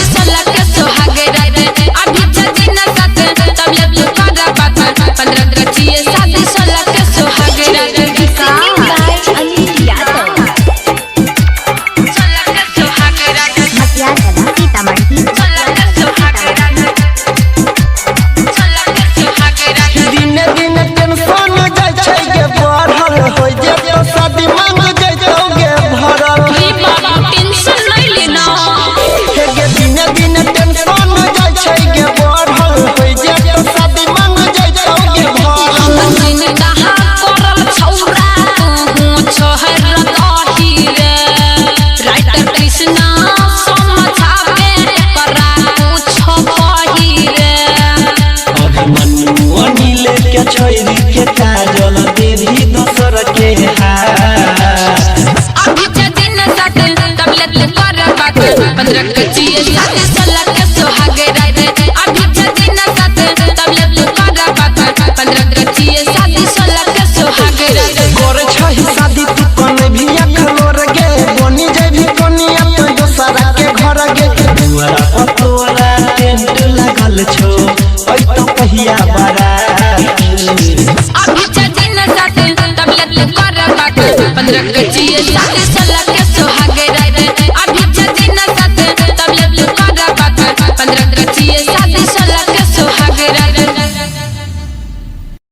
शादी 16 के सुहाग रात अभी जदी न साथ तब ले तू कर बात 15 गचिए शादी 16 के सुहाग रात अनिल यादव 16 के सुहाग रात मटिया कला सीतामढ़ी 16 के सुहाग रात 16 के सुहाग रात दिन दिन टेंशन जाय छै के बढ़ल हो जे तो शादी मांग जइतोगे भरल रे बाबा टेंशन नहीं लेना हे गे दिन दिन टेंशन जाय छै के बढ़ल हो जे तो शादी मांग जइतोगे भरल दिन कहां करल छौरा तू छोहर रही रे राइटर कृष्णा समझावे करा कुछ कही रे अभिमन्यु अनिल के छोरी के काजल देवी दोसर के अभी जदी न साथ तब ले तू कर बात 15 गचिए शादी 16 के सुहाग रात अभी जदी न साथ तब ले तू कर बात 15 गचिए शादी 16 के सुहाग रात करे छही शादी तू कन भी अखलोर गे बनी जेबी कनिया तो दोसरा के घर गे दुआरा पतोरा टेंट लागल छो ओइ तो पहिया बारा अभी जदी न साथ तब ले तू कर बात 15 गचिए शादी